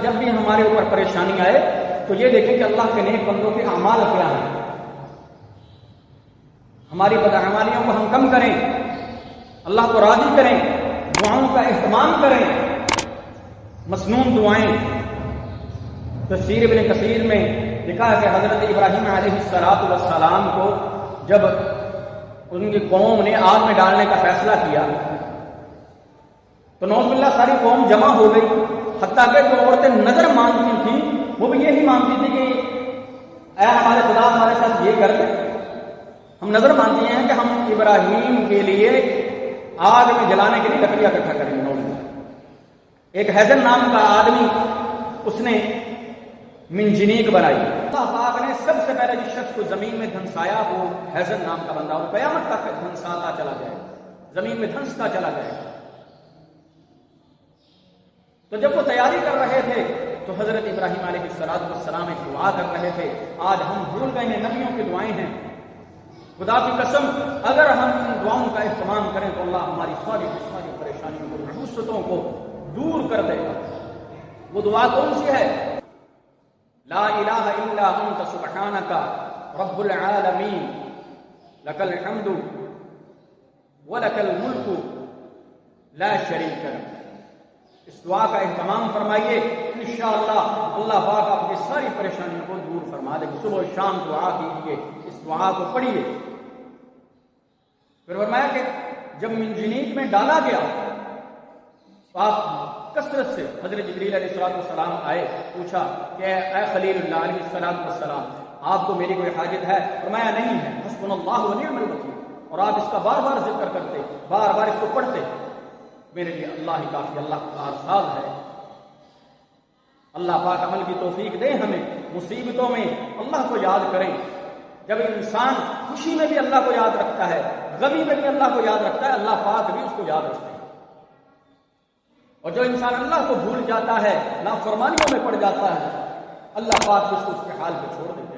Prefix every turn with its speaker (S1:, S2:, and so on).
S1: جب بھی ہمارے اوپر پریشانی آئے تو یہ دیکھیں کہ اللہ کے نیک بندوں کے اعمال کیا ہیں، ہماری بدعمالیوں کو ہم کم کریں، اللہ کو راضی کریں، دعاؤں کا اہتمام کریں، مسنون دعائیں۔ تفسیر ابن کثیر میں لکھا ہے کہ حضرت ابراہیم علیہ السلام کو جب ان کی قوم نے آگ میں ڈالنے کا فیصلہ کیا تو نعوذ باللہ ساری قوم جمع ہو گئی، حتیٰ کہ جو عورتیں نظر مانگتی تھیں وہ بھی یہی مانگتی تھی کہ اے ہمارے خدا ہمارے ساتھ یہ کر دے، ہم نظر مانتی ہیں کہ ہم ابراہیم کے لیے آگ میں جلانے کے لیے لکڑیاں اکٹھا کریں گے۔ نعوذ باللہ۔ ایک حیزن نام کا آدمی اس نے منجنیق بنائی، اللہ پاک نے سب سے پہلے جس شخص کو زمین میں دھنسایا وہ حیزن نام کا بندہ، اور قیامت تک دھنساتا چلا جائے، زمین میں دھنستا چلا جائے۔ تو جب وہ تیاری کر رہے تھے تو حضرت ابراہیم علیہ السلام ایک دعا کر رہے تھے، آج ہم بھول گئے ہیں، نبیوں کی دعائیں ہیں، خدا کی قسم اگر ہم ان دعاؤں کا اہتمام کریں تو اللہ ہماری ساری پریشانیوں کو، مصیبتوں کو دور کر دے گا۔ وہ دعا کون سی ہے؟ لا الہ الا انت سبحانک رب العالمین لک الحمد ولک الملک لا شریک لک۔ اس دعا کا اہتمام فرمائیے، انشاءاللہ اللہ پاک آپ کی ساری پریشانیوں کو دور فرما دے گا۔ صبح و شام دعا کیجیے، اس دعا کو پڑھیے۔ پھر فرمایا کہ جب منجنیق میں ڈالا گیا تو آپ کثرت سے حضرت جبریل علیہ السلام آئے، پوچھا کہ اے خلیل اللہ علیہ السلام آپ کو میری کوئی حاجت ہے؟ فرمایا نہیں ہے، حسبنا اللہ ونعم الوکیل۔ اور آپ اس کا بار بار ذکر کرتے، بار بار اس کو پڑھتے، میرے لیے اللہ ہی کافی، اللہ کا ارسال ہے۔ اللہ پاک عمل کی توفیق دے ہمیں، مصیبتوں میں اللہ کو یاد کریں۔ جب انسان خوشی میں بھی اللہ کو یاد رکھتا ہے، غمی میں بھی اللہ کو یاد رکھتا ہے، اللہ پاک بھی اس کو یاد رکھتے ہیں۔ اور جو انسان اللہ کو بھول جاتا ہے، نافرمانیوں میں پڑ جاتا ہے، اللہ پاک اس کو اس کے حال پہ چھوڑ دیتے ہیں۔